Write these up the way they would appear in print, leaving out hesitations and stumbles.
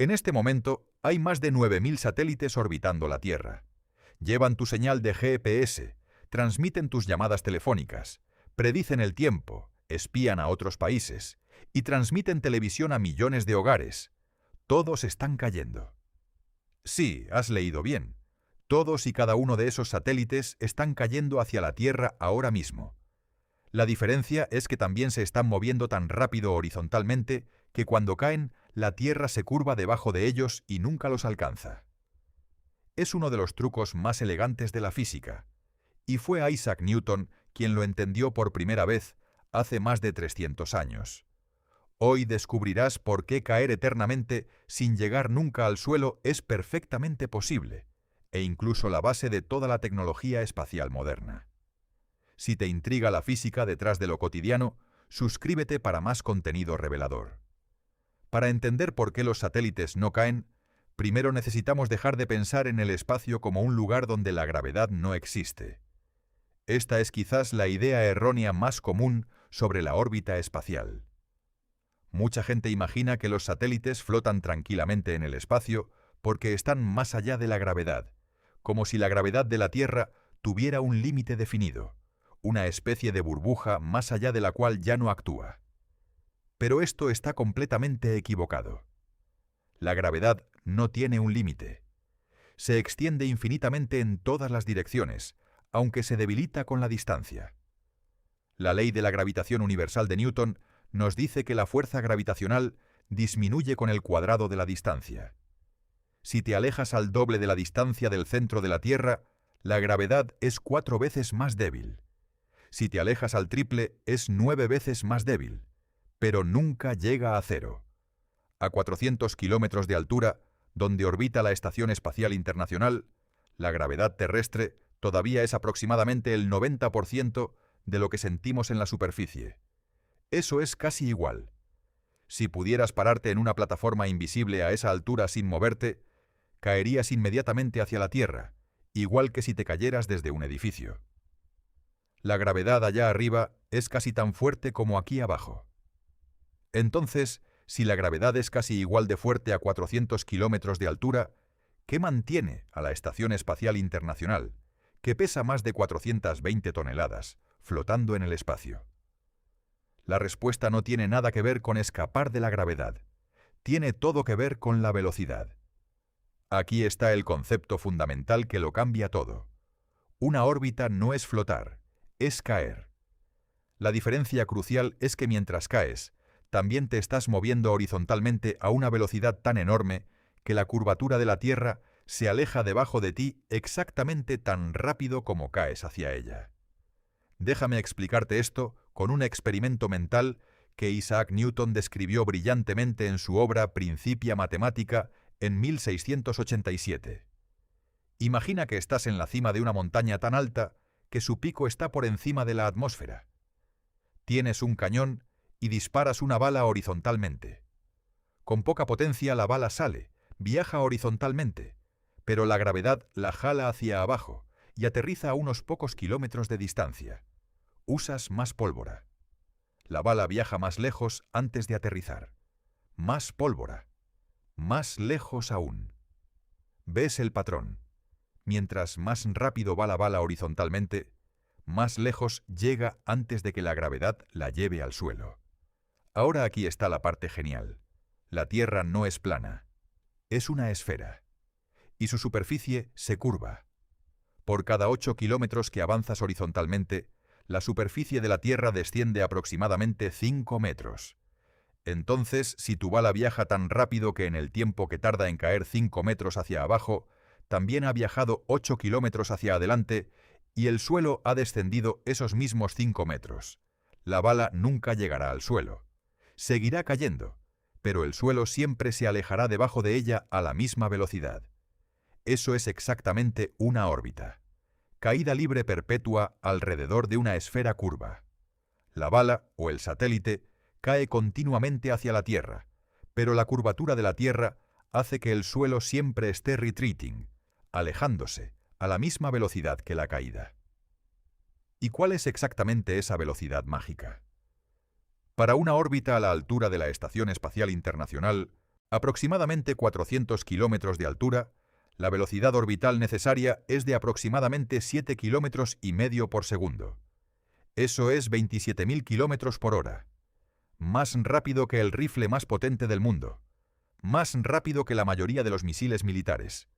En este momento, hay más de 9.000 satélites orbitando la Tierra. Llevan tu señal de GPS, transmiten tus llamadas telefónicas, predicen el tiempo, espían a otros países y transmiten televisión a millones de hogares. Todos están cayendo. Sí, has leído bien. Todos y cada uno de esos satélites están cayendo hacia la Tierra ahora mismo. La diferencia es que también se están moviendo tan rápido horizontalmente que cuando caen, la Tierra se curva debajo de ellos y nunca los alcanza. Es uno de los trucos más elegantes de la física, y fue Isaac Newton quien lo entendió por primera vez hace más de 300 años. Hoy descubrirás por qué caer eternamente sin llegar nunca al suelo es perfectamente posible, e incluso la base de toda la tecnología espacial moderna. Si te intriga la física detrás de lo cotidiano, suscríbete para más contenido revelador. Para entender por qué los satélites no caen, primero necesitamos dejar de pensar en el espacio como un lugar donde la gravedad no existe. Esta es quizás la idea errónea más común sobre la órbita espacial. Mucha gente imagina que los satélites flotan tranquilamente en el espacio porque están más allá de la gravedad, como si la gravedad de la Tierra tuviera un límite definido, una especie de burbuja más allá de la cual ya no actúa. Pero esto está completamente equivocado. La gravedad no tiene un límite. Se extiende infinitamente en todas las direcciones, aunque se debilita con la distancia. La ley de la gravitación universal de Newton nos dice que la fuerza gravitacional disminuye con el cuadrado de la distancia. Si te alejas al doble de la distancia del centro de la Tierra, la gravedad es 4 veces más débil. Si te alejas al triple, es 9 veces más débil, pero nunca llega a cero. A 400 kilómetros de altura, donde orbita la Estación Espacial Internacional, la gravedad terrestre todavía es aproximadamente el 90% de lo que sentimos en la superficie. Eso es casi igual. Si pudieras pararte en una plataforma invisible a esa altura sin moverte, caerías inmediatamente hacia la Tierra, igual que si te cayeras desde un edificio. La gravedad allá arriba es casi tan fuerte como aquí abajo. Entonces, si la gravedad es casi igual de fuerte a 400 kilómetros de altura, ¿qué mantiene a la Estación Espacial Internacional, que pesa más de 420 toneladas, flotando en el espacio? La respuesta no tiene nada que ver con escapar de la gravedad. Tiene todo que ver con la velocidad. Aquí está el concepto fundamental que lo cambia todo. Una órbita no es flotar, es caer. La diferencia crucial es que mientras caes, también te estás moviendo horizontalmente a una velocidad tan enorme que la curvatura de la Tierra se aleja debajo de ti exactamente tan rápido como caes hacia ella. Déjame explicarte esto con un experimento mental que Isaac Newton describió brillantemente en su obra Principia Mathematica en 1687. Imagina que estás en la cima de una montaña tan alta que su pico está por encima de la atmósfera. Tienes un cañón y disparas una bala horizontalmente. Con poca potencia la bala sale, viaja horizontalmente, pero la gravedad la jala hacia abajo y aterriza a unos pocos kilómetros de distancia. Usas más pólvora. La bala viaja más lejos antes de aterrizar. Más pólvora. Más lejos aún. ¿Ves el patrón? Mientras más rápido va la bala horizontalmente, más lejos llega antes de que la gravedad la lleve al suelo. Ahora aquí está la parte genial. La Tierra no es plana. Es una esfera. Y su superficie se curva. Por cada 8 kilómetros que avanzas horizontalmente, la superficie de la Tierra desciende aproximadamente 5 metros. Entonces, si tu bala viaja tan rápido que en el tiempo que tarda en caer 5 metros hacia abajo, también ha viajado 8 kilómetros hacia adelante y el suelo ha descendido esos mismos 5 metros. La bala nunca llegará al suelo. Seguirá cayendo, pero el suelo siempre se alejará debajo de ella a la misma velocidad. Eso es exactamente una órbita. Caída libre perpetua alrededor de una esfera curva. La bala, o el satélite, cae continuamente hacia la Tierra, pero la curvatura de la Tierra hace que el suelo siempre esté retreating, alejándose, a la misma velocidad que la caída. ¿Y cuál es exactamente esa velocidad mágica? Para una órbita a la altura de la Estación Espacial Internacional, Aproximadamente 400 kilómetros de altura, la velocidad orbital necesaria es de aproximadamente 7,5 kilómetros por segundo. Eso es 27.000 kilómetros por hora. Más rápido que el rifle más potente del mundo. Más rápido que la mayoría de los misiles militares.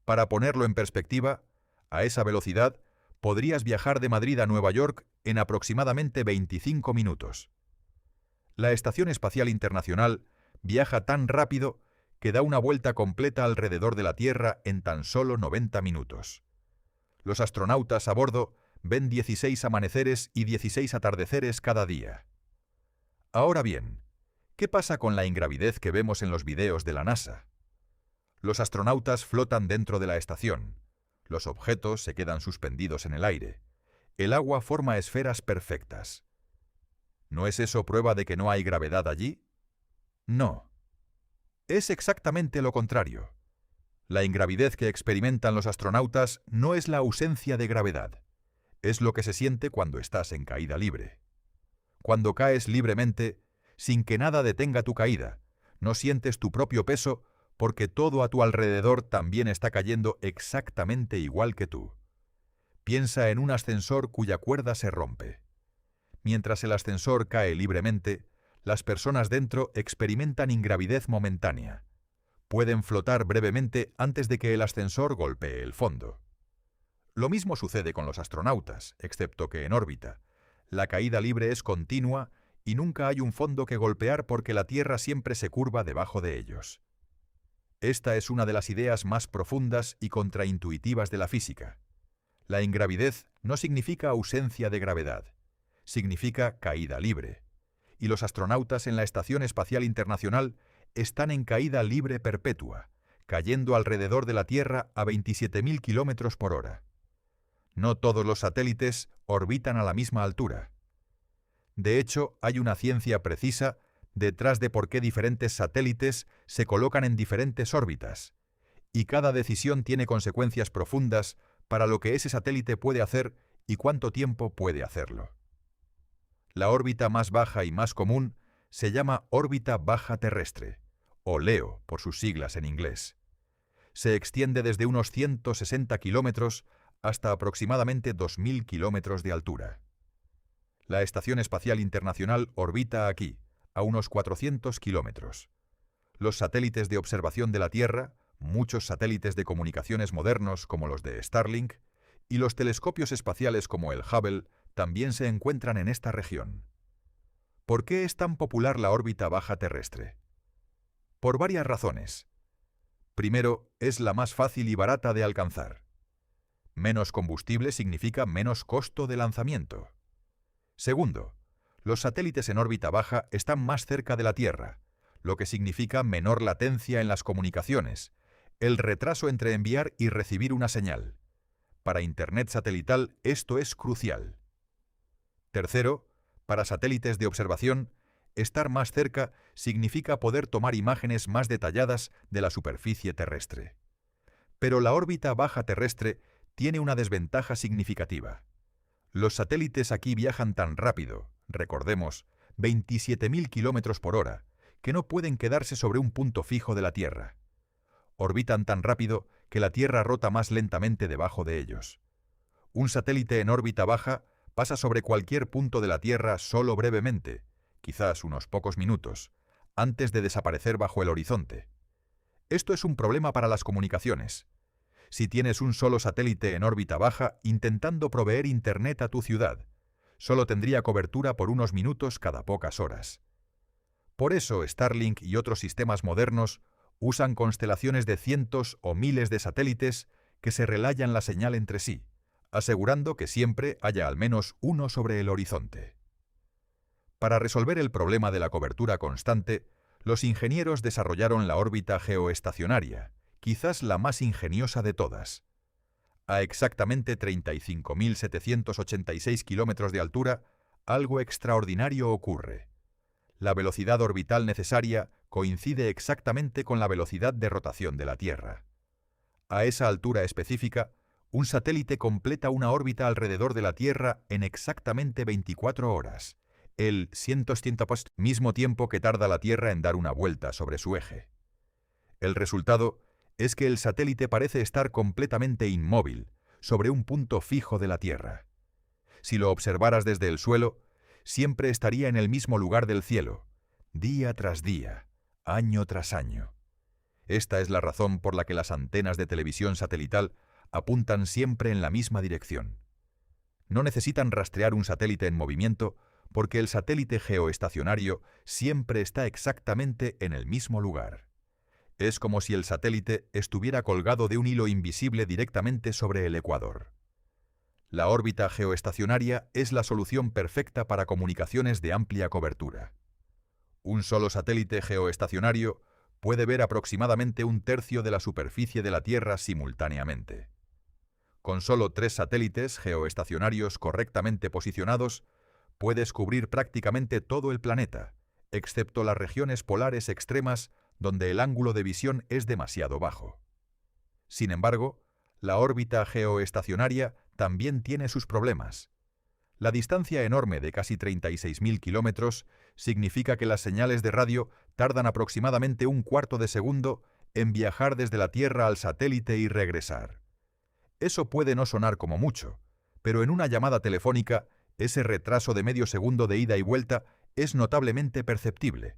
Para ponerlo en perspectiva, a esa velocidad podrías viajar de Madrid a Nueva York en aproximadamente 25 minutos. La Estación Espacial Internacional viaja tan rápido que da una vuelta completa alrededor de la Tierra en tan solo 90 minutos. Los astronautas a bordo ven 16 amaneceres y 16 atardeceres cada día. Ahora bien, ¿qué pasa con la ingravidez que vemos en los videos de la NASA? Los astronautas flotan dentro de la estación. Los objetos se quedan suspendidos en el aire. El agua forma esferas perfectas. ¿No es eso prueba de que no hay gravedad allí? No. Es exactamente lo contrario. La ingravidez que experimentan los astronautas no es la ausencia de gravedad. Es lo que se siente cuando estás en caída libre. Cuando caes libremente, sin que nada detenga tu caída, no sientes tu propio peso porque todo a tu alrededor también está cayendo exactamente igual que tú. Piensa en un ascensor cuya cuerda se rompe. Mientras el ascensor cae libremente, las personas dentro experimentan ingravidez momentánea. Pueden flotar brevemente antes de que el ascensor golpee el fondo. Lo mismo sucede con los astronautas, excepto que en órbita. La caída libre es continua y nunca hay un fondo que golpear porque la Tierra siempre se curva debajo de ellos. Esta es una de las ideas más profundas y contraintuitivas de la física. La ingravidez no significa ausencia de gravedad, significa caída libre. Y los astronautas en la Estación Espacial Internacional están en caída libre perpetua, cayendo alrededor de la Tierra a 27.000 kilómetros por hora. No todos los satélites orbitan a la misma altura. De hecho, hay una ciencia precisa detrás de por qué diferentes satélites se colocan en diferentes órbitas, y cada decisión tiene consecuencias profundas para lo que ese satélite puede hacer y cuánto tiempo puede hacerlo. La órbita más baja y más común se llama órbita baja terrestre, o LEO por sus siglas en inglés. Se extiende desde unos 160 kilómetros hasta aproximadamente 2.000 kilómetros de altura. La Estación Espacial Internacional orbita aquí, a unos 400 kilómetros. Los satélites de observación de la Tierra, muchos satélites de comunicaciones modernos como los de Starlink, y los telescopios espaciales como el Hubble también se encuentran en esta región. ¿Por qué es tan popular la órbita baja terrestre? Por varias razones. Primero, es la más fácil y barata de alcanzar. Menos combustible significa menos costo de lanzamiento. Segundo, los satélites en órbita baja están más cerca de la Tierra, lo que significa menor latencia en las comunicaciones, el retraso entre enviar y recibir una señal. Para Internet satelital esto es crucial. Tercero, para satélites de observación, estar más cerca significa poder tomar imágenes más detalladas de la superficie terrestre. Pero la órbita baja terrestre tiene una desventaja significativa. Los satélites aquí viajan tan rápido, recordemos, 27.000 kilómetros por hora, que no pueden quedarse sobre un punto fijo de la Tierra. Orbitan tan rápido que la Tierra rota más lentamente debajo de ellos. Un satélite en órbita baja pasa sobre cualquier punto de la Tierra solo brevemente, quizás unos pocos minutos, antes de desaparecer bajo el horizonte. Esto es un problema para las comunicaciones. Si tienes un solo satélite en órbita baja intentando proveer Internet a tu ciudad, solo tendría cobertura por unos minutos cada pocas horas. Por eso Starlink y otros sistemas modernos usan constelaciones de cientos o miles de satélites que se relayan la señal entre sí, asegurando que siempre haya al menos uno sobre el horizonte. Para resolver el problema de la cobertura constante, los ingenieros desarrollaron la órbita geoestacionaria, quizás la más ingeniosa de todas. A exactamente 35.786 kilómetros de altura, algo extraordinario ocurre. La velocidad orbital necesaria coincide exactamente con la velocidad de rotación de la Tierra. A esa altura específica, un satélite completa una órbita alrededor de la Tierra en exactamente 24 horas, el 100 mismo tiempo que tarda la Tierra en dar una vuelta sobre su eje. El resultado es que el satélite parece estar completamente inmóvil sobre un punto fijo de la Tierra. Si lo observaras desde el suelo, siempre estaría en el mismo lugar del cielo, día tras día, año tras año. Esta es la razón por la que las antenas de televisión satelital apuntan siempre en la misma dirección. No necesitan rastrear un satélite en movimiento porque el satélite geoestacionario siempre está exactamente en el mismo lugar. Es como si el satélite estuviera colgado de un hilo invisible directamente sobre el ecuador. La órbita geoestacionaria es la solución perfecta para comunicaciones de amplia cobertura. Un solo satélite geoestacionario puede ver aproximadamente un tercio de la superficie de la Tierra simultáneamente. Con solo 3 satélites geoestacionarios correctamente posicionados, puedes cubrir prácticamente todo el planeta, excepto las regiones polares extremas donde el ángulo de visión es demasiado bajo. Sin embargo, la órbita geoestacionaria también tiene sus problemas. La distancia enorme de casi 36.000 kilómetros significa que las señales de radio tardan aproximadamente un cuarto de segundo en viajar desde la Tierra al satélite y regresar. Eso puede no sonar como mucho, pero en una llamada telefónica, ese retraso de medio segundo de ida y vuelta es notablemente perceptible.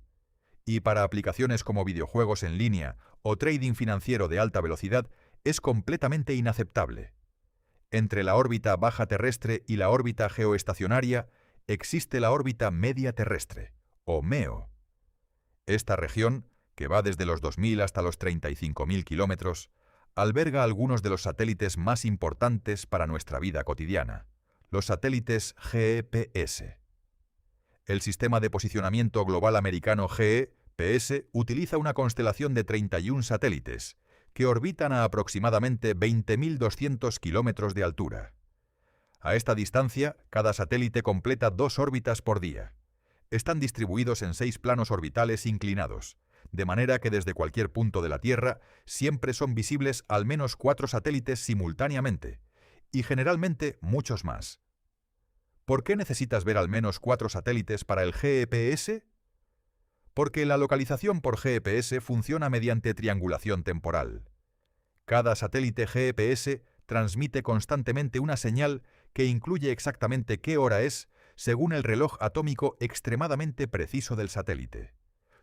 Y para aplicaciones como videojuegos en línea o trading financiero de alta velocidad, es completamente inaceptable. Entre la órbita baja terrestre y la órbita geoestacionaria existe la órbita media terrestre, o MEO. Esta región, que va desde los 2.000 hasta los 35.000 kilómetros, alberga algunos de los satélites más importantes para nuestra vida cotidiana, los satélites GPS. El Sistema de Posicionamiento Global Americano GPS utiliza una constelación de 31 satélites, que orbitan a aproximadamente 20.200 kilómetros de altura. A esta distancia, cada satélite completa 2 órbitas por día. Están distribuidos en 6 planos orbitales inclinados, de manera que desde cualquier punto de la Tierra siempre son visibles al menos 4 satélites simultáneamente, y generalmente muchos más. ¿Por qué necesitas ver al menos 4 satélites para el GPS? Porque la localización por GPS funciona mediante triangulación temporal. Cada satélite GPS transmite constantemente una señal que incluye exactamente qué hora es, según el reloj atómico extremadamente preciso del satélite.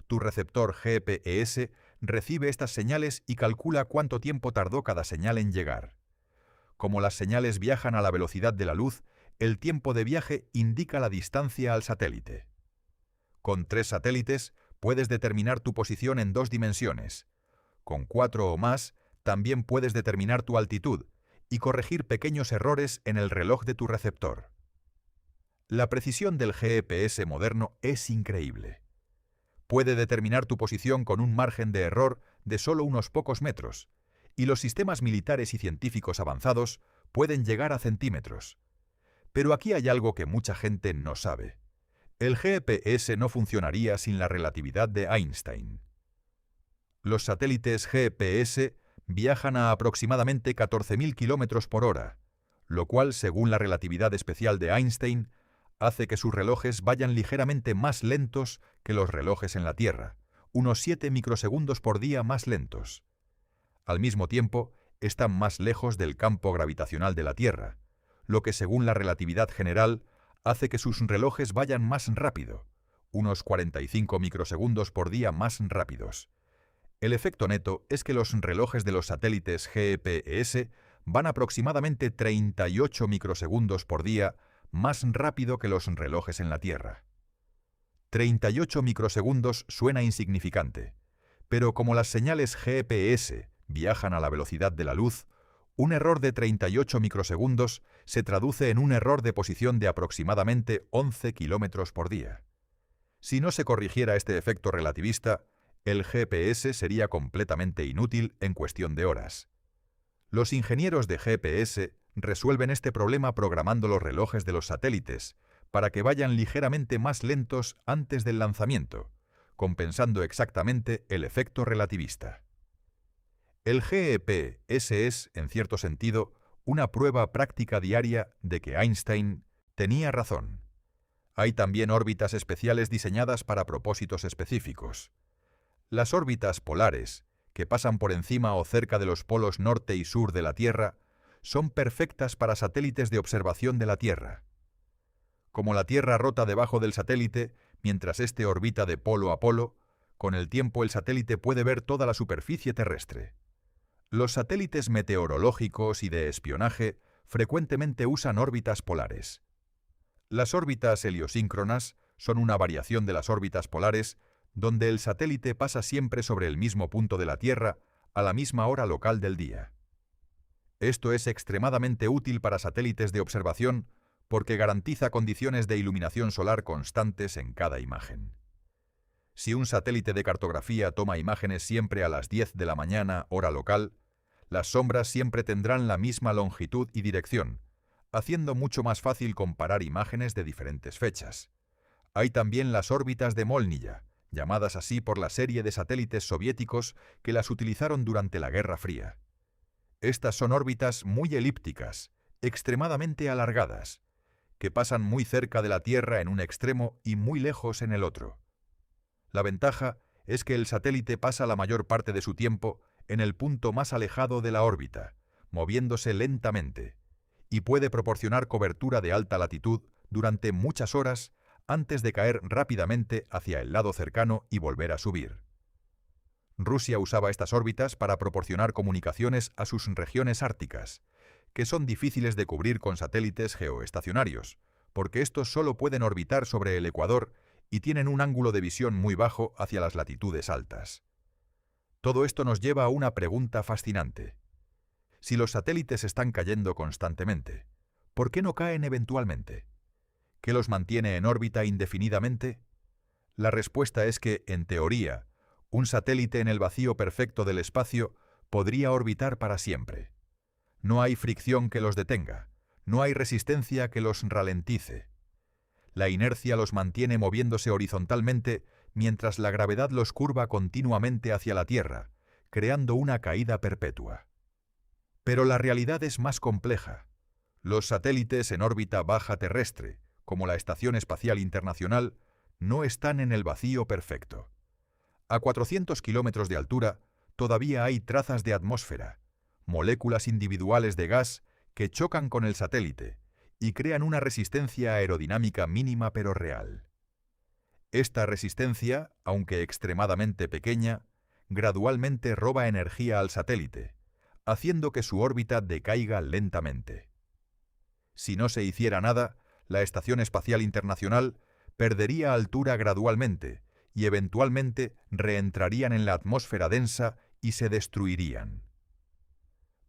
Tu receptor GPS recibe estas señales y calcula cuánto tiempo tardó cada señal en llegar. Como las señales viajan a la velocidad de la luz, el tiempo de viaje indica la distancia al satélite. Con 3 satélites puedes determinar tu posición en 2 dimensiones. Con 4 o más, también puedes determinar tu altitud y corregir pequeños errores en el reloj de tu receptor. La precisión del GPS moderno es increíble. Puede determinar tu posición con un margen de error de solo unos pocos metros, y los sistemas militares y científicos avanzados pueden llegar a centímetros. Pero aquí hay algo que mucha gente no sabe. El GPS no funcionaría sin la relatividad de Einstein. Los satélites GPS viajan a aproximadamente 14.000 kilómetros por hora, lo cual, según la relatividad especial de Einstein, hace que sus relojes vayan ligeramente más lentos que los relojes en la Tierra, unos 7 microsegundos por día más lentos. Al mismo tiempo, están más lejos del campo gravitacional de la Tierra, lo que, según la relatividad general, hace que sus relojes vayan más rápido, unos 45 microsegundos por día más rápidos. El efecto neto es que los relojes de los satélites GPS van aproximadamente 38 microsegundos por día más rápido que los relojes en la Tierra. 38 microsegundos suena insignificante, pero como las señales GPS viajan a la velocidad de la luz, un error de 38 microsegundos se traduce en un error de posición de aproximadamente 11 kilómetros por día. Si no se corrigiera este efecto relativista, el GPS sería completamente inútil en cuestión de horas. Los ingenieros de GPS resuelven este problema programando los relojes de los satélites para que vayan ligeramente más lentos antes del lanzamiento, compensando exactamente el efecto relativista. El GPS es, en cierto sentido, una prueba práctica diaria de que Einstein tenía razón. Hay también órbitas especiales diseñadas para propósitos específicos. Las órbitas polares, que pasan por encima o cerca de los polos norte y sur de la Tierra, son perfectas para satélites de observación de la Tierra. Como la Tierra rota debajo del satélite, mientras éste orbita de polo a polo, con el tiempo el satélite puede ver toda la superficie terrestre. Los satélites meteorológicos y de espionaje frecuentemente usan órbitas polares. Las órbitas heliosíncronas son una variación de las órbitas polares, donde el satélite pasa siempre sobre el mismo punto de la Tierra a la misma hora local del día. Esto es extremadamente útil para satélites de observación porque garantiza condiciones de iluminación solar constantes en cada imagen. Si un satélite de cartografía toma imágenes siempre a las 10 de la mañana, hora local, las sombras siempre tendrán la misma longitud y dirección, haciendo mucho más fácil comparar imágenes de diferentes fechas. Hay también las órbitas de Molniya, llamadas así por la serie de satélites soviéticos que las utilizaron durante la Guerra Fría. Estas son órbitas muy elípticas, extremadamente alargadas, que pasan muy cerca de la Tierra en un extremo y muy lejos en el otro. La ventaja es que el satélite pasa la mayor parte de su tiempo en el punto más alejado de la órbita, moviéndose lentamente, y puede proporcionar cobertura de alta latitud durante muchas horas antes de caer rápidamente hacia el lado cercano y volver a subir. Rusia usaba estas órbitas para proporcionar comunicaciones a sus regiones árticas, que son difíciles de cubrir con satélites geoestacionarios, porque estos solo pueden orbitar sobre el ecuador y tienen un ángulo de visión muy bajo hacia las latitudes altas. Todo esto nos lleva a una pregunta fascinante. Si los satélites están cayendo constantemente, ¿por qué no caen eventualmente? ¿Qué los mantiene en órbita indefinidamente? La respuesta es que, en teoría, un satélite en el vacío perfecto del espacio podría orbitar para siempre. No hay fricción que los detenga, no hay resistencia que los ralentice. La inercia los mantiene moviéndose horizontalmente mientras la gravedad los curva continuamente hacia la Tierra, creando una caída perpetua. Pero la realidad es más compleja. Los satélites en órbita baja terrestre, como la Estación Espacial Internacional, no están en el vacío perfecto. A 400 kilómetros de altura todavía hay trazas de atmósfera, moléculas individuales de gas que chocan con el satélite y crean una resistencia aerodinámica mínima pero real. Esta resistencia, aunque extremadamente pequeña, gradualmente roba energía al satélite, haciendo que su órbita decaiga lentamente. Si no se hiciera nada, la Estación Espacial Internacional perdería altura gradualmente y eventualmente reentrarían en la atmósfera densa y se destruirían.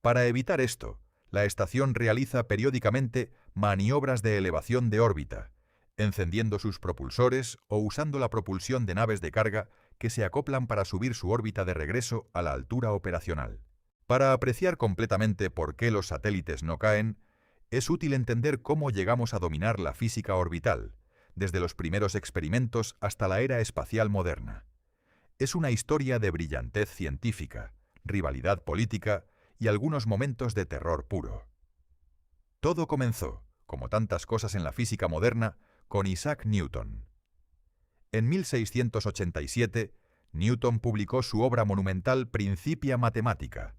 Para evitar esto, la estación realiza periódicamente maniobras de elevación de órbita, encendiendo sus propulsores o usando la propulsión de naves de carga que se acoplan para subir su órbita de regreso a la altura operacional. Para apreciar completamente por qué los satélites no caen, es útil entender cómo llegamos a dominar la física orbital, desde los primeros experimentos hasta la era espacial moderna. Es una historia de brillantez científica, rivalidad política y algunos momentos de terror puro. Todo comenzó, como tantas cosas en la física moderna, con Isaac Newton. En 1687, Newton publicó su obra monumental Principia Mathematica,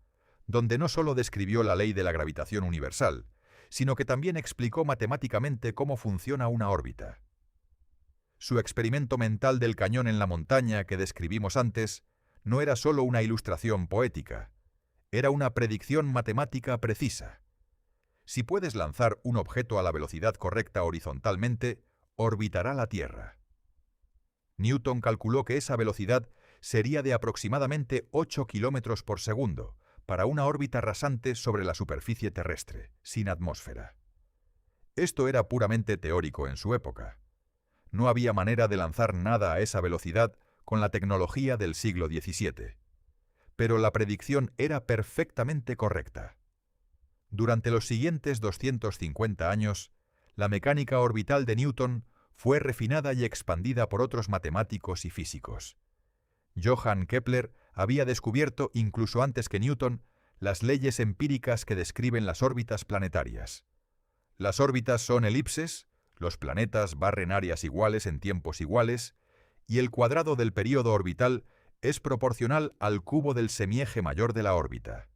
donde no solo describió la ley de la gravitación universal, sino que también explicó matemáticamente cómo funciona una órbita. Su experimento mental del cañón en la montaña que describimos antes no era solo una ilustración poética, era una predicción matemática precisa. Si puedes lanzar un objeto a la velocidad correcta horizontalmente, orbitará la Tierra. Newton calculó que esa velocidad sería de aproximadamente 8 kilómetros por segundo para una órbita rasante sobre la superficie terrestre, sin atmósfera. Esto era puramente teórico en su época. No había manera de lanzar nada a esa velocidad con la tecnología del siglo XVII. Pero la predicción era perfectamente correcta. Durante los siguientes 250 años, la mecánica orbital de Newton fue refinada y expandida por otros matemáticos y físicos. Johann Kepler había descubierto, incluso antes que Newton, las leyes empíricas que describen las órbitas planetarias. Las órbitas son elipses, los planetas barren áreas iguales en tiempos iguales, y el cuadrado del período orbital es proporcional al cubo del semieje mayor de la órbita.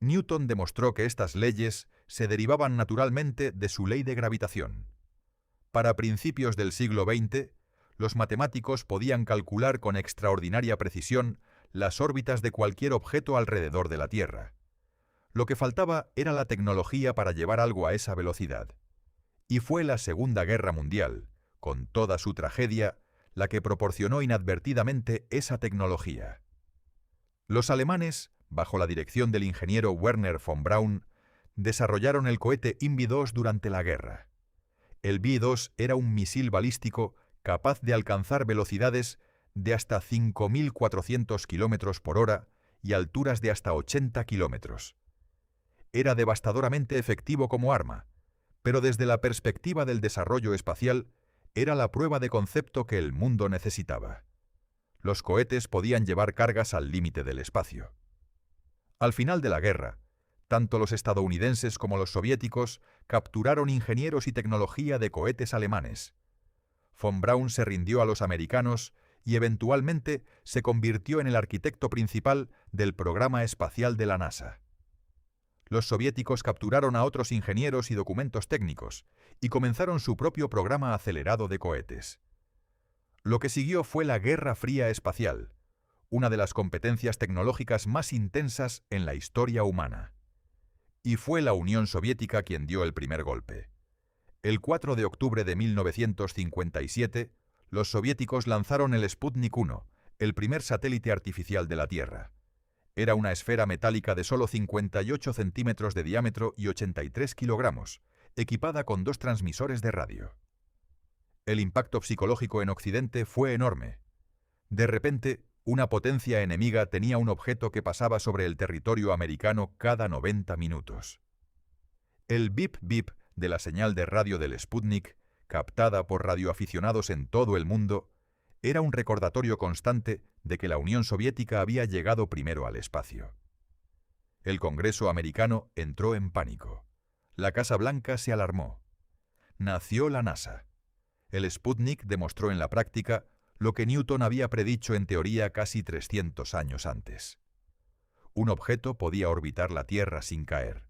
Newton demostró que estas leyes se derivaban naturalmente de su ley de gravitación. Para principios del siglo XX, los matemáticos podían calcular con extraordinaria precisión las órbitas de cualquier objeto alrededor de la Tierra. Lo que faltaba era la tecnología para llevar algo a esa velocidad. Y fue la Segunda Guerra Mundial, con toda su tragedia, la que proporcionó inadvertidamente esa tecnología. Los alemanes, bajo la dirección del ingeniero Wernher von Braun, desarrollaron el cohete InVi-2 durante la guerra. El Vi-2 era un misil balístico capaz de alcanzar velocidades de hasta 5.400 km por hora y alturas de hasta 80 kilómetros. Era devastadoramente efectivo como arma, pero desde la perspectiva del desarrollo espacial, era la prueba de concepto que el mundo necesitaba. Los cohetes podían llevar cargas al límite del espacio. Al final de la guerra, tanto los estadounidenses como los soviéticos capturaron ingenieros y tecnología de cohetes alemanes. Von Braun se rindió a los americanos y eventualmente se convirtió en el arquitecto principal del programa espacial de la NASA. Los soviéticos capturaron a otros ingenieros y documentos técnicos y comenzaron su propio programa acelerado de cohetes. Lo que siguió fue la Guerra Fría espacial, una de las competencias tecnológicas más intensas en la historia humana. Y fue la Unión Soviética quien dio el primer golpe. El 4 de octubre de 1957, los soviéticos lanzaron el Sputnik 1, el primer satélite artificial de la Tierra. Era una esfera metálica de solo 58 centímetros de diámetro y 83 kilogramos, equipada con 2 transmisores de radio. El impacto psicológico en Occidente fue enorme. De repente, una potencia enemiga tenía un objeto que pasaba sobre el territorio americano cada 90 minutos. El bip-bip de la señal de radio del Sputnik, captada por radioaficionados en todo el mundo, era un recordatorio constante de que la Unión Soviética había llegado primero al espacio. El Congreso americano entró en pánico. La Casa Blanca se alarmó. Nació la NASA. El Sputnik demostró en la práctica lo que Newton había predicho en teoría casi 300 años antes. Un objeto podía orbitar la Tierra sin caer,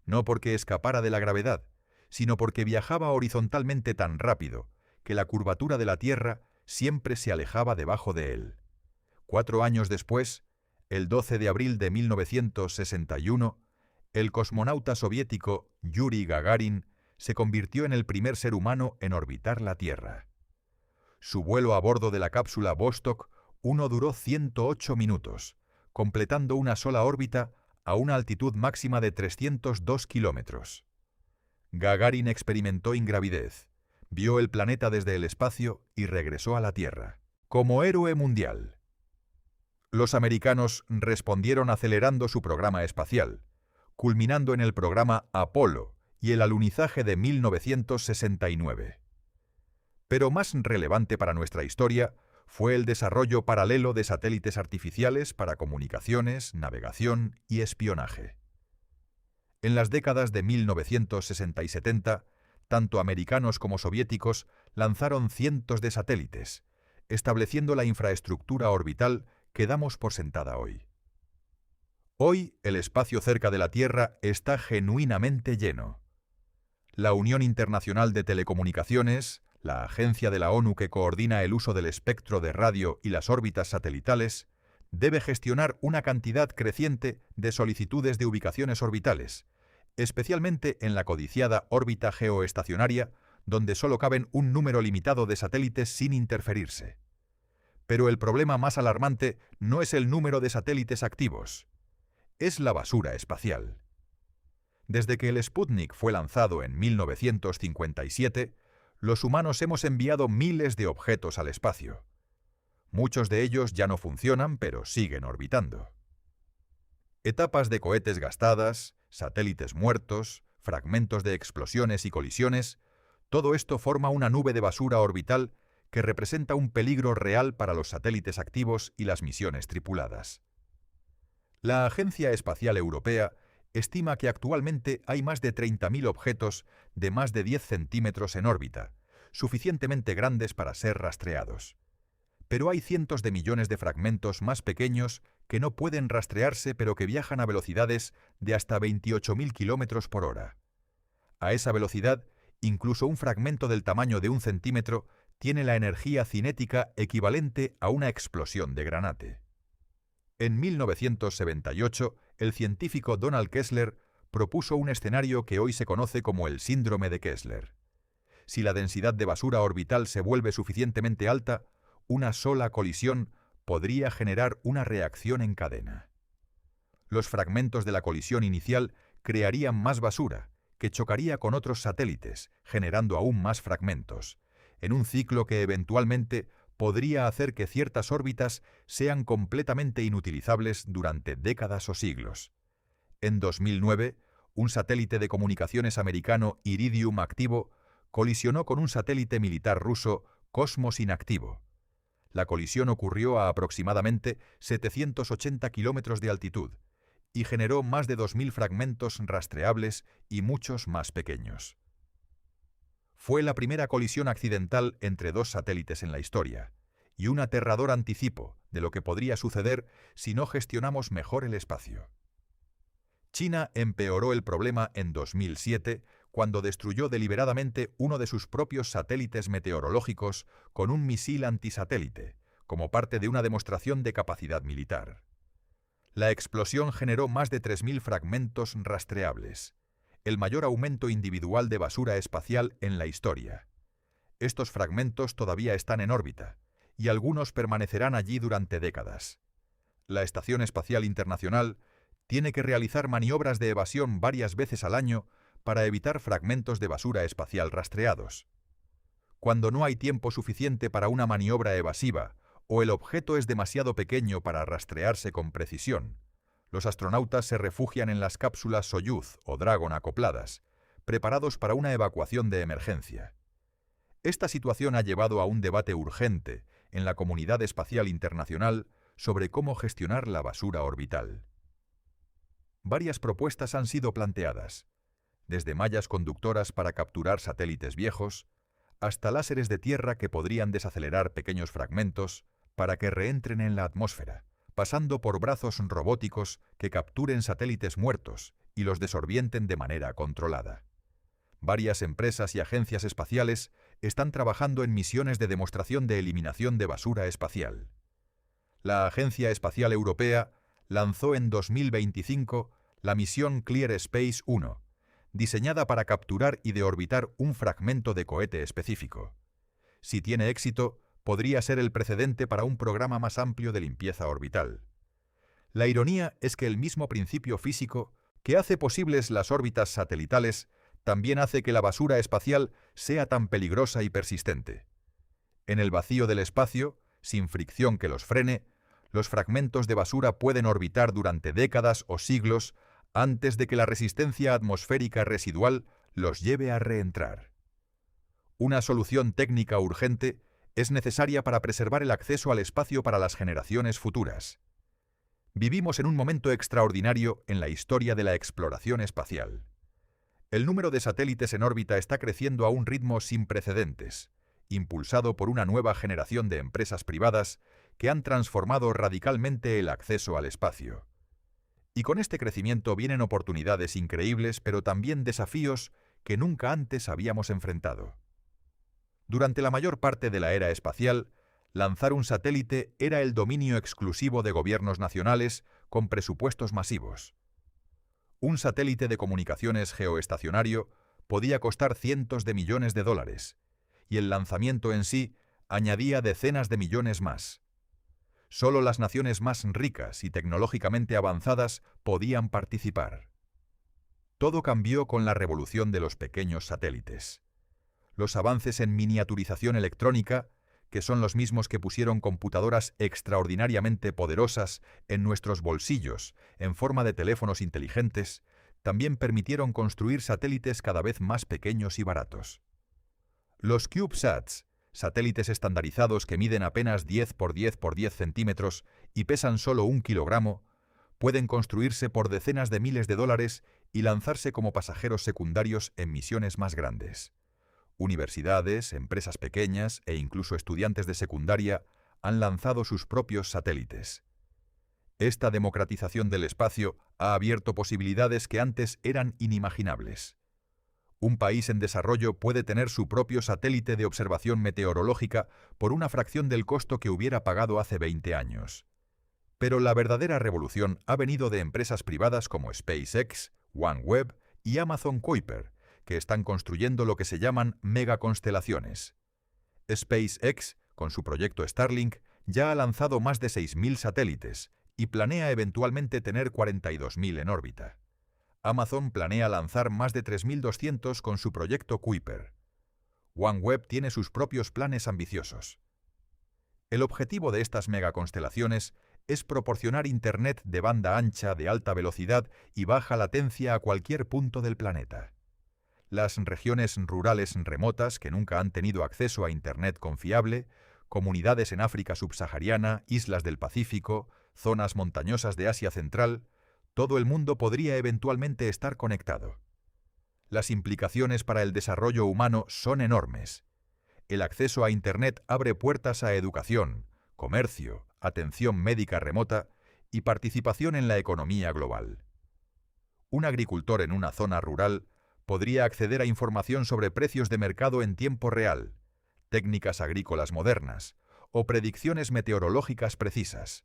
no porque escapara de la gravedad, sino porque viajaba horizontalmente tan rápido que la curvatura de la Tierra siempre se alejaba debajo de él. 4 años después, el 12 de abril de 1961, el cosmonauta soviético Yuri Gagarin se convirtió en el primer ser humano en orbitar la Tierra. Su vuelo a bordo de la cápsula Vostok 1 duró 108 minutos, completando una sola órbita a una altitud máxima de 302 kilómetros. Gagarin experimentó ingravidez, vio el planeta desde el espacio y regresó a la Tierra, como héroe mundial. Los americanos respondieron acelerando su programa espacial, culminando en el programa Apolo y el alunizaje de 1969. Pero más relevante para nuestra historia fue el desarrollo paralelo de satélites artificiales para comunicaciones, navegación y espionaje. En las décadas de 1960 y 70, tanto americanos como soviéticos lanzaron cientos de satélites, estableciendo la infraestructura orbital que damos por sentada hoy. Hoy, el espacio cerca de la Tierra está genuinamente lleno. La Unión Internacional de Telecomunicaciones, la agencia de la ONU que coordina el uso del espectro de radio y las órbitas satelitales, debe gestionar una cantidad creciente de solicitudes de ubicaciones orbitales, especialmente en la codiciada órbita geoestacionaria, donde solo caben un número limitado de satélites sin interferirse. Pero el problema más alarmante no es el número de satélites activos, es la basura espacial. Desde que el Sputnik fue lanzado en 1957, los humanos hemos enviado miles de objetos al espacio. Muchos de ellos ya no funcionan, pero siguen orbitando. Etapas de cohetes gastadas, satélites muertos, fragmentos de explosiones y colisiones, todo esto forma una nube de basura orbital que representa un peligro real para los satélites activos y las misiones tripuladas. La Agencia Espacial Europea estima que actualmente hay más de 30.000 objetos de más de 10 centímetros en órbita, suficientemente grandes para ser rastreados. Pero hay cientos de millones de fragmentos más pequeños que no pueden rastrearse pero que viajan a velocidades de hasta 28.000 kilómetros por hora. A esa velocidad, incluso un fragmento del tamaño de 1 centímetro tiene la energía cinética equivalente a una explosión de granate. En 1978, el científico Donald Kessler propuso un escenario que hoy se conoce como el síndrome de Kessler. Si la densidad de basura orbital se vuelve suficientemente alta, una sola colisión podría generar una reacción en cadena. Los fragmentos de la colisión inicial crearían más basura, que chocaría con otros satélites, generando aún más fragmentos, en un ciclo que eventualmente podría hacer que ciertas órbitas sean completamente inutilizables durante décadas o siglos. En 2009, un satélite de comunicaciones americano Iridium activo colisionó con un satélite militar ruso Cosmos inactivo. La colisión ocurrió a aproximadamente 780 kilómetros de altitud y generó más de 2.000 fragmentos rastreables y muchos más pequeños. Fue la primera colisión accidental entre dos satélites en la historia, y un aterrador anticipo de lo que podría suceder si no gestionamos mejor el espacio. China empeoró el problema en 2007 cuando destruyó deliberadamente uno de sus propios satélites meteorológicos con un misil antisatélite, como parte de una demostración de capacidad militar. La explosión generó más de 3.000 fragmentos rastreables, el mayor aumento individual de basura espacial en la historia. Estos fragmentos todavía están en órbita, y algunos permanecerán allí durante décadas. La Estación Espacial Internacional tiene que realizar maniobras de evasión varias veces al año para evitar fragmentos de basura espacial rastreados. Cuando no hay tiempo suficiente para una maniobra evasiva o el objeto es demasiado pequeño para rastrearse con precisión, los astronautas se refugian en las cápsulas Soyuz o Dragon acopladas, preparados para una evacuación de emergencia. Esta situación ha llevado a un debate urgente en la comunidad espacial internacional sobre cómo gestionar la basura orbital. Varias propuestas han sido planteadas, desde mallas conductoras para capturar satélites viejos, hasta láseres de tierra que podrían desacelerar pequeños fragmentos para que reentren en la atmósfera, pasando por brazos robóticos que capturen satélites muertos y los desorbienten de manera controlada. Varias empresas y agencias espaciales están trabajando en misiones de demostración de eliminación de basura espacial. La Agencia Espacial Europea lanzó en 2025 la misión Clear Space 1, diseñada para capturar y deorbitar un fragmento de cohete específico. Si tiene éxito, podría ser el precedente para un programa más amplio de limpieza orbital. La ironía es que el mismo principio físico que hace posibles las órbitas satelitales también hace que la basura espacial sea tan peligrosa y persistente. En el vacío del espacio, sin fricción que los frene, los fragmentos de basura pueden orbitar durante décadas o siglos antes de que la resistencia atmosférica residual los lleve a reentrar. Una solución técnica urgente es necesaria para preservar el acceso al espacio para las generaciones futuras. Vivimos en un momento extraordinario en la historia de la exploración espacial. El número de satélites en órbita está creciendo a un ritmo sin precedentes, impulsado por una nueva generación de empresas privadas que han transformado radicalmente el acceso al espacio. Y con este crecimiento vienen oportunidades increíbles, pero también desafíos que nunca antes habíamos enfrentado. Durante la mayor parte de la era espacial, lanzar un satélite era el dominio exclusivo de gobiernos nacionales con presupuestos masivos. Un satélite de comunicaciones geoestacionario podía costar cientos de millones de dólares, y el lanzamiento en sí añadía decenas de millones más. Solo las naciones más ricas y tecnológicamente avanzadas podían participar. Todo cambió con la revolución de los pequeños satélites. Los avances en miniaturización electrónica, que son los mismos que pusieron computadoras extraordinariamente poderosas en nuestros bolsillos en forma de teléfonos inteligentes, también permitieron construir satélites cada vez más pequeños y baratos. Los CubeSats, satélites estandarizados que miden apenas 10 por 10 por 10 centímetros y pesan solo 1 kilogramo, pueden construirse por decenas de miles de dólares y lanzarse como pasajeros secundarios en misiones más grandes. Universidades, empresas pequeñas e incluso estudiantes de secundaria han lanzado sus propios satélites. Esta democratización del espacio ha abierto posibilidades que antes eran inimaginables. Un país en desarrollo puede tener su propio satélite de observación meteorológica por una fracción del costo que hubiera pagado hace 20 años. Pero la verdadera revolución ha venido de empresas privadas como SpaceX, OneWeb y Amazon Kuiper, que están construyendo lo que se llaman megaconstelaciones. SpaceX, con su proyecto Starlink, ya ha lanzado más de 6.000 satélites y planea eventualmente tener 42.000 en órbita. Amazon planea lanzar más de 3.200 con su proyecto Kuiper. OneWeb tiene sus propios planes ambiciosos. El objetivo de estas megaconstelaciones es proporcionar Internet de banda ancha de alta velocidad y baja latencia a cualquier punto del planeta. Las regiones rurales remotas que nunca han tenido acceso a Internet confiable, comunidades en África subsahariana, islas del Pacífico, zonas montañosas de Asia Central, todo el mundo podría eventualmente estar conectado. Las implicaciones para el desarrollo humano son enormes. El acceso a Internet abre puertas a educación, comercio, atención médica remota y participación en la economía global. Un agricultor en una zona rural podría acceder a información sobre precios de mercado en tiempo real, técnicas agrícolas modernas o predicciones meteorológicas precisas.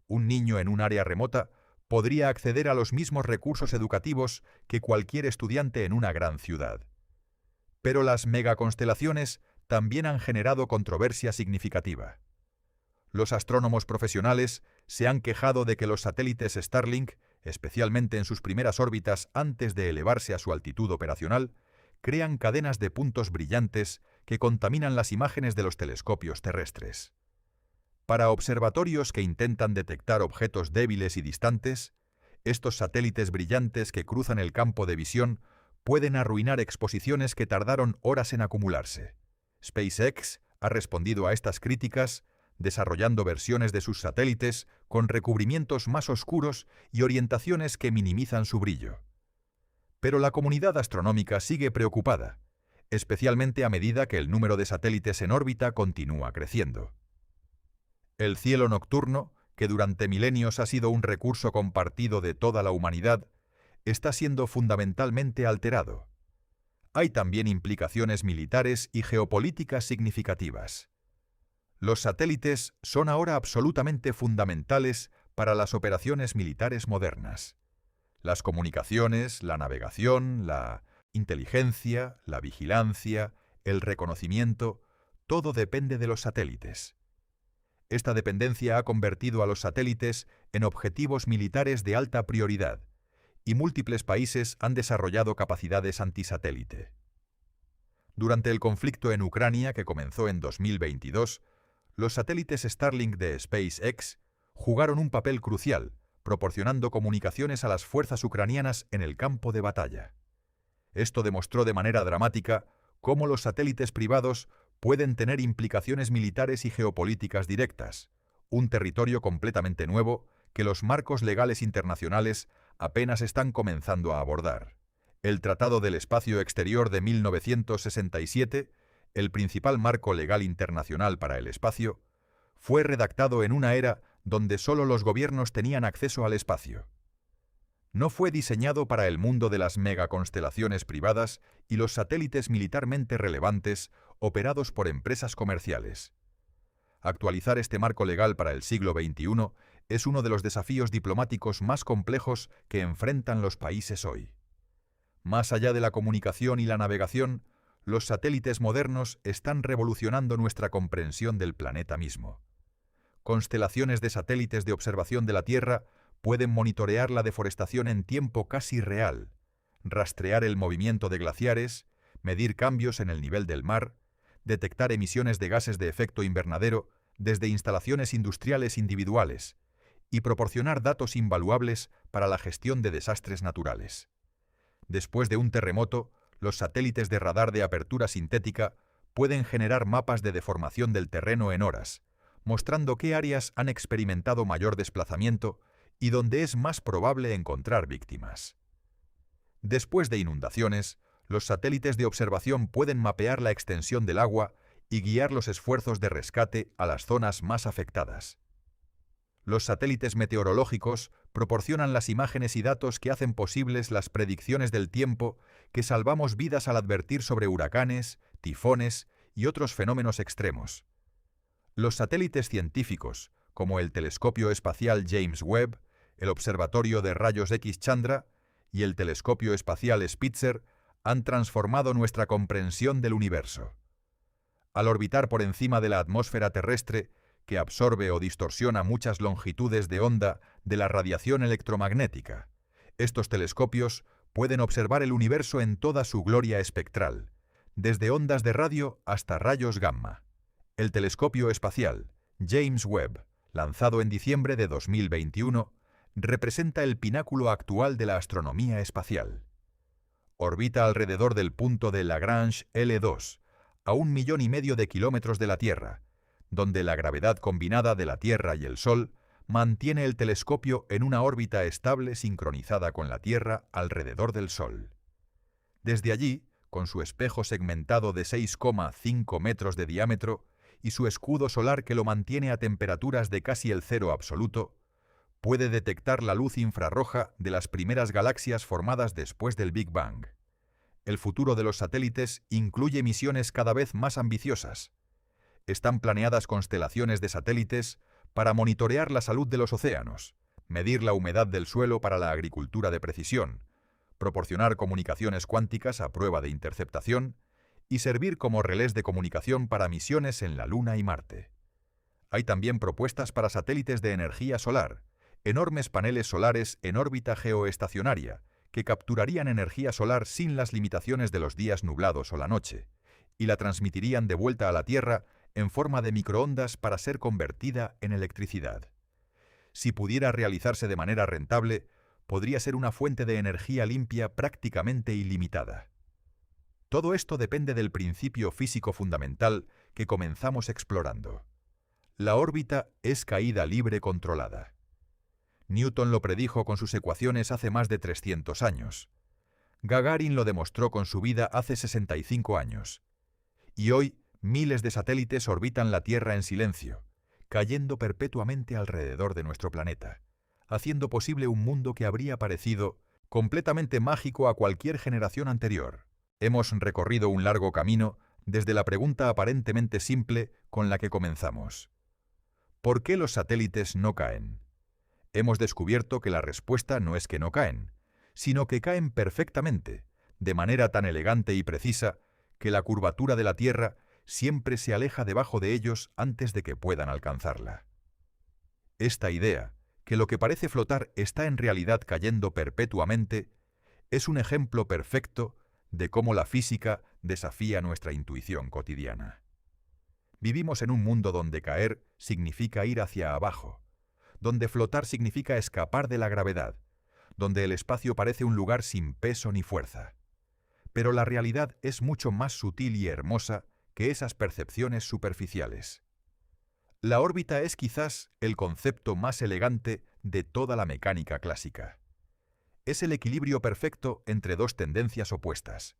Un niño en un área remota podría acceder a los mismos recursos educativos que cualquier estudiante en una gran ciudad. Pero las megaconstelaciones también han generado controversia significativa. Los astrónomos profesionales se han quejado de que los satélites Starlink, especialmente en sus primeras órbitas antes de elevarse a su altitud operacional, crean cadenas de puntos brillantes que contaminan las imágenes de los telescopios terrestres. Para observatorios que intentan detectar objetos débiles y distantes, estos satélites brillantes que cruzan el campo de visión pueden arruinar exposiciones que tardaron horas en acumularse. SpaceX ha respondido a estas críticas desarrollando versiones de sus satélites con recubrimientos más oscuros y orientaciones que minimizan su brillo. Pero la comunidad astronómica sigue preocupada, especialmente a medida que el número de satélites en órbita continúa creciendo. El cielo nocturno, que durante milenios ha sido un recurso compartido de toda la humanidad, está siendo fundamentalmente alterado. Hay también implicaciones militares y geopolíticas significativas. Los satélites son ahora absolutamente fundamentales para las operaciones militares modernas. Las comunicaciones, la navegación, la inteligencia, la vigilancia, el reconocimiento, todo depende de los satélites. Esta dependencia ha convertido a los satélites en objetivos militares de alta prioridad, y múltiples países han desarrollado capacidades antisatélite. Durante el conflicto en Ucrania, que comenzó en 2022, los satélites Starlink de SpaceX jugaron un papel crucial, proporcionando comunicaciones a las fuerzas ucranianas en el campo de batalla. Esto demostró de manera dramática cómo los satélites privados pueden tener implicaciones militares y geopolíticas directas, un territorio completamente nuevo que los marcos legales internacionales apenas están comenzando a abordar. El Tratado del Espacio Exterior de 1967, el principal marco legal internacional para el espacio, fue redactado en una era donde solo los gobiernos tenían acceso al espacio. No fue diseñado para el mundo de las megaconstelaciones privadas y los satélites militarmente relevantes operados por empresas comerciales. Actualizar este marco legal para el siglo XXI es uno de los desafíos diplomáticos más complejos que enfrentan los países hoy. Más allá de la comunicación y la navegación, los satélites modernos están revolucionando nuestra comprensión del planeta mismo. Constelaciones de satélites de observación de la Tierra pueden monitorear la deforestación en tiempo casi real, rastrear el movimiento de glaciares, medir cambios en el nivel del mar, detectar emisiones de gases de efecto invernadero desde instalaciones industriales individuales y proporcionar datos invaluables para la gestión de desastres naturales. Después de un terremoto, los satélites de radar de apertura sintética pueden generar mapas de deformación del terreno en horas, mostrando qué áreas han experimentado mayor desplazamiento y dónde es más probable encontrar víctimas. Después de inundaciones, los satélites de observación pueden mapear la extensión del agua y guiar los esfuerzos de rescate a las zonas más afectadas. Los satélites meteorológicos proporcionan las imágenes y datos que hacen posibles las predicciones del tiempo que salvamos vidas al advertir sobre huracanes, tifones y otros fenómenos extremos. Los satélites científicos, como el Telescopio Espacial James Webb, el Observatorio de Rayos X Chandra y el Telescopio Espacial Spitzer, han transformado nuestra comprensión del universo. Al orbitar por encima de la atmósfera terrestre, que absorbe o distorsiona muchas longitudes de onda de la radiación electromagnética, estos telescopios pueden observar el universo en toda su gloria espectral, desde ondas de radio hasta rayos gamma. El Telescopio Espacial James Webb, lanzado en diciembre de 2021, representa el pináculo actual de la astronomía espacial. Orbita alrededor del punto de Lagrange L2, a 1,5 millones de kilómetros de la Tierra, donde la gravedad combinada de la Tierra y el Sol mantiene el telescopio en una órbita estable sincronizada con la Tierra alrededor del Sol. Desde allí, con su espejo segmentado de 6,5 metros de diámetro y su escudo solar que lo mantiene a temperaturas de casi el cero absoluto, puede detectar la luz infrarroja de las primeras galaxias formadas después del Big Bang. El futuro de los satélites incluye misiones cada vez más ambiciosas. Están planeadas constelaciones de satélites para monitorear la salud de los océanos, medir la humedad del suelo para la agricultura de precisión, proporcionar comunicaciones cuánticas a prueba de interceptación y servir como relés de comunicación para misiones en la Luna y Marte. Hay también propuestas para satélites de energía solar, enormes paneles solares en órbita geoestacionaria, que capturarían energía solar sin las limitaciones de los días nublados o la noche, y la transmitirían de vuelta a la Tierra en forma de microondas para ser convertida en electricidad. Si pudiera realizarse de manera rentable, podría ser una fuente de energía limpia prácticamente ilimitada. Todo esto depende del principio físico fundamental que comenzamos explorando. La órbita es caída libre controlada. Newton lo predijo con sus ecuaciones hace más de 300 años. Gagarin lo demostró con su vida hace 65 años. Y hoy, miles de satélites orbitan la Tierra en silencio, cayendo perpetuamente alrededor de nuestro planeta, haciendo posible un mundo que habría parecido completamente mágico a cualquier generación anterior. Hemos recorrido un largo camino desde la pregunta aparentemente simple con la que comenzamos. ¿Por qué los satélites no caen? Hemos descubierto que la respuesta no es que no caen, sino que caen perfectamente, de manera tan elegante y precisa que la curvatura de la Tierra siempre se aleja debajo de ellos antes de que puedan alcanzarla. Esta idea, que lo que parece flotar está en realidad cayendo perpetuamente, es un ejemplo perfecto de cómo la física desafía nuestra intuición cotidiana. Vivimos en un mundo donde caer significa ir hacia abajo, donde flotar significa escapar de la gravedad, donde el espacio parece un lugar sin peso ni fuerza. Pero la realidad es mucho más sutil y hermosa que esas percepciones superficiales. La órbita es quizás el concepto más elegante de toda la mecánica clásica. Es el equilibrio perfecto entre dos tendencias opuestas: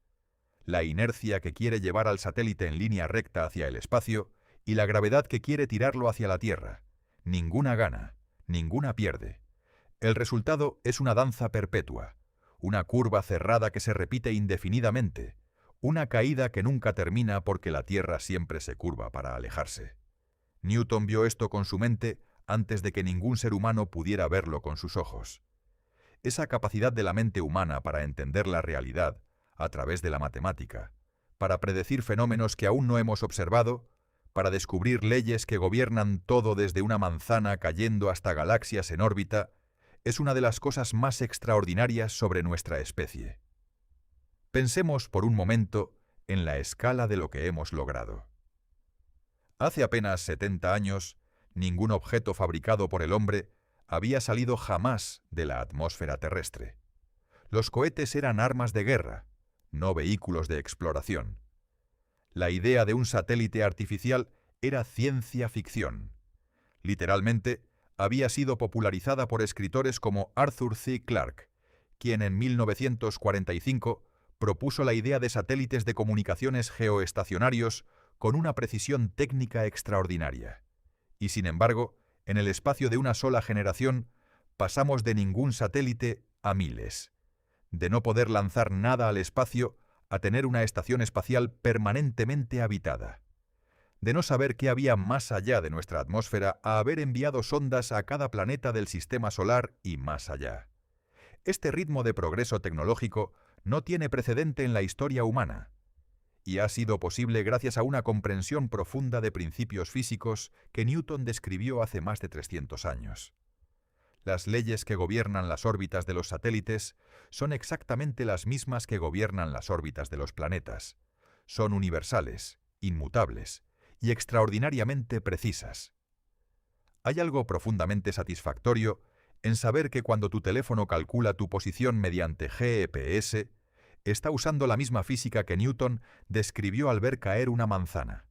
la inercia que quiere llevar al satélite en línea recta hacia el espacio y la gravedad que quiere tirarlo hacia la Tierra. Ninguna gana, ninguna pierde. El resultado es una danza perpetua, una curva cerrada que se repite indefinidamente, una caída que nunca termina porque la Tierra siempre se curva para alejarse. Newton vio esto con su mente antes de que ningún ser humano pudiera verlo con sus ojos. Esa capacidad de la mente humana para entender la realidad a través de la matemática, para predecir fenómenos que aún no hemos observado, para descubrir leyes que gobiernan todo desde una manzana cayendo hasta galaxias en órbita, es una de las cosas más extraordinarias sobre nuestra especie. Pensemos por un momento en la escala de lo que hemos logrado. Hace apenas 70 años, ningún objeto fabricado por el hombre había salido jamás de la atmósfera terrestre. Los cohetes eran armas de guerra, no vehículos de exploración. La idea de un satélite artificial era ciencia ficción. Literalmente, había sido popularizada por escritores como Arthur C. Clarke, quien en 1945 propuso la idea de satélites de comunicaciones geoestacionarios con una precisión técnica extraordinaria. Y sin embargo, en el espacio de una sola generación, pasamos de ningún satélite a miles. De no poder lanzar nada al espacio a tener una estación espacial permanentemente habitada. De no saber qué había más allá de nuestra atmósfera a haber enviado sondas a cada planeta del sistema solar y más allá. Este ritmo de progreso tecnológico no tiene precedente en la historia humana, y ha sido posible gracias a una comprensión profunda de principios físicos que Newton describió hace más de 300 años. Las leyes que gobiernan las órbitas de los satélites son exactamente las mismas que gobiernan las órbitas de los planetas. Son universales, inmutables y extraordinariamente precisas. Hay algo profundamente satisfactorio en saber que cuando tu teléfono calcula tu posición mediante GPS, está usando la misma física que Newton describió al ver caer una manzana.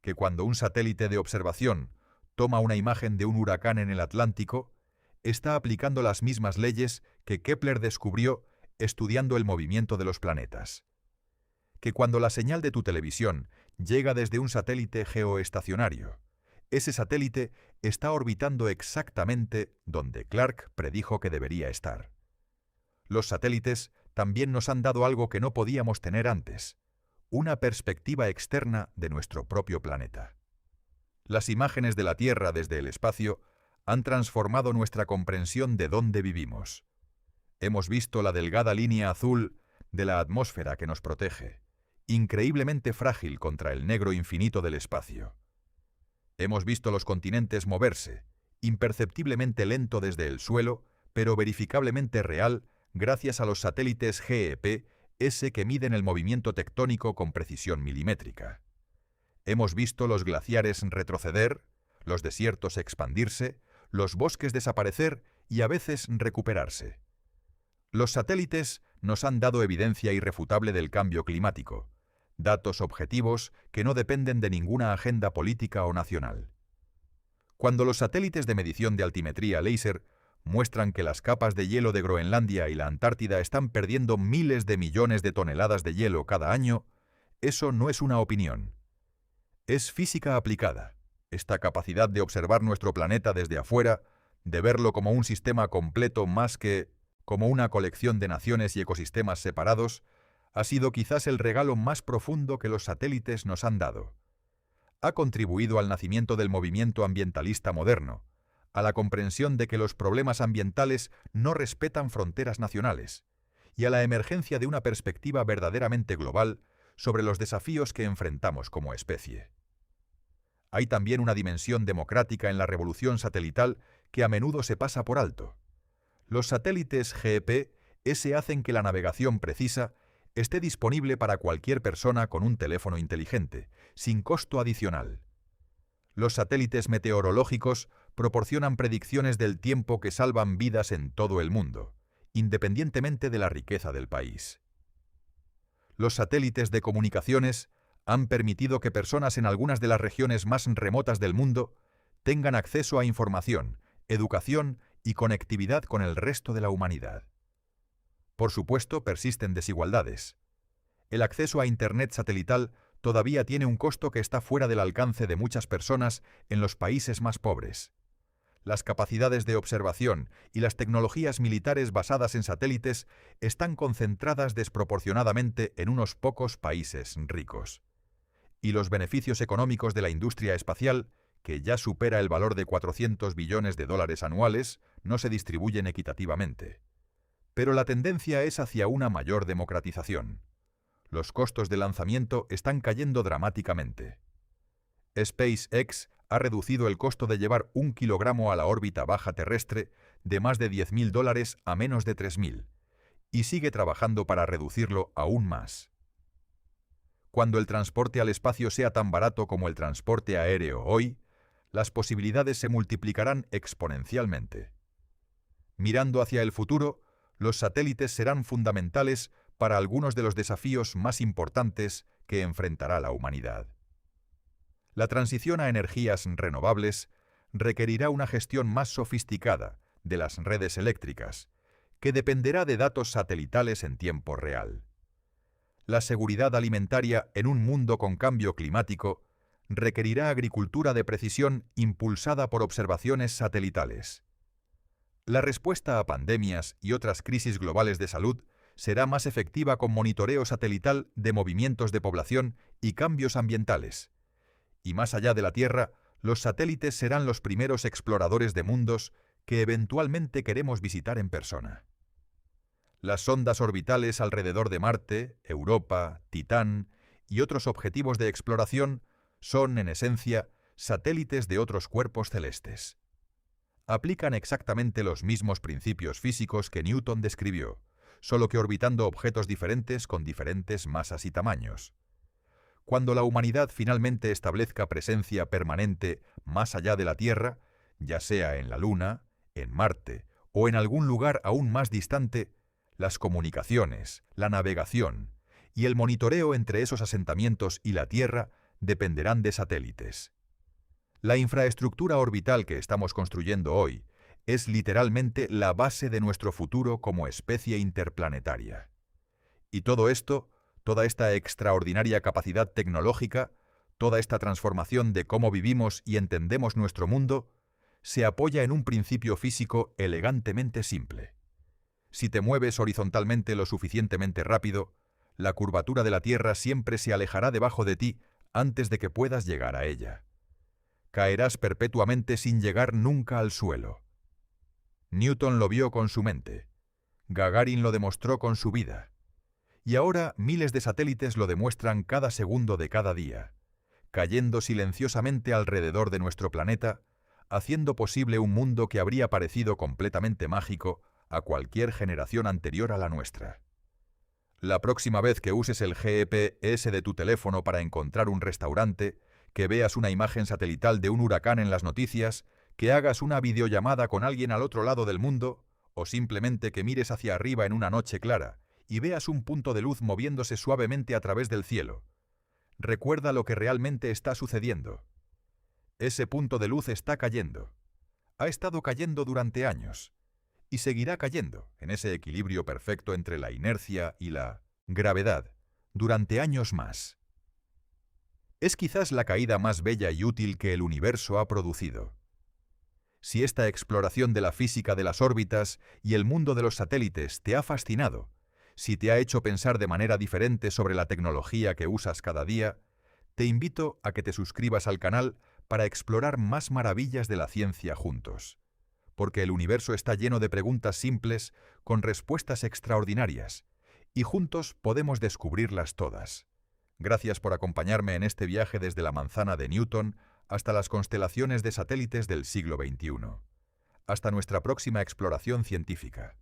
Que cuando un satélite de observación toma una imagen de un huracán en el Atlántico, está aplicando las mismas leyes que Kepler descubrió estudiando el movimiento de los planetas. Que cuando la señal de tu televisión llega desde un satélite geoestacionario, ese satélite está orbitando exactamente donde Clark predijo que debería estar. Los satélites también nos han dado algo que no podíamos tener antes, una perspectiva externa de nuestro propio planeta. Las imágenes de la Tierra desde el espacio han transformado nuestra comprensión de dónde vivimos. Hemos visto la delgada línea azul de la atmósfera que nos protege, increíblemente frágil contra el negro infinito del espacio. Hemos visto los continentes moverse, imperceptiblemente lento desde el suelo, pero verificablemente real gracias a los satélites GPS que miden el movimiento tectónico con precisión milimétrica. Hemos visto los glaciares retroceder, los desiertos expandirse, los bosques desaparecer y a veces recuperarse. Los satélites nos han dado evidencia irrefutable del cambio climático, datos objetivos que no dependen de ninguna agenda política o nacional. Cuando los satélites de medición de altimetría láser muestran que las capas de hielo de Groenlandia y la Antártida están perdiendo miles de millones de toneladas de hielo cada año, eso no es una opinión. Es física aplicada. Esta capacidad de observar nuestro planeta desde afuera, de verlo como un sistema completo más que como una colección de naciones y ecosistemas separados, ha sido quizás el regalo más profundo que los satélites nos han dado. Ha contribuido al nacimiento del movimiento ambientalista moderno, a la comprensión de que los problemas ambientales no respetan fronteras nacionales, y a la emergencia de una perspectiva verdaderamente global sobre los desafíos que enfrentamos como especie. Hay también una dimensión democrática en la revolución satelital que a menudo se pasa por alto. Los satélites GPS hacen que la navegación precisa esté disponible para cualquier persona con un teléfono inteligente, sin costo adicional. Los satélites meteorológicos proporcionan predicciones del tiempo que salvan vidas en todo el mundo, independientemente de la riqueza del país. Los satélites de comunicaciones han permitido que personas en algunas de las regiones más remotas del mundo tengan acceso a información, educación y conectividad con el resto de la humanidad. Por supuesto, persisten desigualdades. El acceso a Internet satelital todavía tiene un costo que está fuera del alcance de muchas personas en los países más pobres. Las capacidades de observación y las tecnologías militares basadas en satélites están concentradas desproporcionadamente en unos pocos países ricos. Y los beneficios económicos de la industria espacial, que ya supera el valor de 400 billones de dólares anuales, no se distribuyen equitativamente. Pero la tendencia es hacia una mayor democratización. Los costos de lanzamiento están cayendo dramáticamente. SpaceX ha reducido el costo de llevar 1 kilogramo a la órbita baja terrestre de más de $10.000 a menos de 3.000, y sigue trabajando para reducirlo aún más. Cuando el transporte al espacio sea tan barato como el transporte aéreo hoy, las posibilidades se multiplicarán exponencialmente. Mirando hacia el futuro, los satélites serán fundamentales para algunos de los desafíos más importantes que enfrentará la humanidad. La transición a energías renovables requerirá una gestión más sofisticada de las redes eléctricas, que dependerá de datos satelitales en tiempo real. La seguridad alimentaria en un mundo con cambio climático requerirá agricultura de precisión impulsada por observaciones satelitales. La respuesta a pandemias y otras crisis globales de salud será más efectiva con monitoreo satelital de movimientos de población y cambios ambientales. Y más allá de la Tierra, los satélites serán los primeros exploradores de mundos que eventualmente queremos visitar en persona. Las sondas orbitales alrededor de Marte, Europa, Titán y otros objetivos de exploración son, en esencia, satélites de otros cuerpos celestes. Aplican exactamente los mismos principios físicos que Newton describió, solo que orbitando objetos diferentes con diferentes masas y tamaños. Cuando la humanidad finalmente establezca presencia permanente más allá de la Tierra, ya sea en la Luna, en Marte o en algún lugar aún más distante, las comunicaciones, la navegación y el monitoreo entre esos asentamientos y la Tierra dependerán de satélites. La infraestructura orbital que estamos construyendo hoy es literalmente la base de nuestro futuro como especie interplanetaria. Y todo esto, toda esta extraordinaria capacidad tecnológica, toda esta transformación de cómo vivimos y entendemos nuestro mundo, se apoya en un principio físico elegantemente simple. Si te mueves horizontalmente lo suficientemente rápido, la curvatura de la Tierra siempre se alejará debajo de ti antes de que puedas llegar a ella. Caerás perpetuamente sin llegar nunca al suelo. Newton lo vio con su mente. Gagarin lo demostró con su vida. Y ahora miles de satélites lo demuestran cada segundo de cada día, cayendo silenciosamente alrededor de nuestro planeta, haciendo posible un mundo que habría parecido completamente mágico a cualquier generación anterior a la nuestra. La próxima vez que uses el GPS de tu teléfono para encontrar un restaurante, que veas una imagen satelital de un huracán en las noticias, que hagas una videollamada con alguien al otro lado del mundo, o simplemente que mires hacia arriba en una noche clara y veas un punto de luz moviéndose suavemente a través del cielo. Recuerda lo que realmente está sucediendo. Ese punto de luz está cayendo. Ha estado cayendo durante años. Y seguirá cayendo, en ese equilibrio perfecto entre la inercia y la gravedad, durante años más. Es quizás la caída más bella y útil que el universo ha producido. Si esta exploración de la física de las órbitas y el mundo de los satélites te ha fascinado, si te ha hecho pensar de manera diferente sobre la tecnología que usas cada día, te invito a que te suscribas al canal para explorar más maravillas de la ciencia juntos. Porque el universo está lleno de preguntas simples con respuestas extraordinarias, y juntos podemos descubrirlas todas. Gracias por acompañarme en este viaje desde la manzana de Newton hasta las constelaciones de satélites del siglo XXI. Hasta nuestra próxima exploración científica.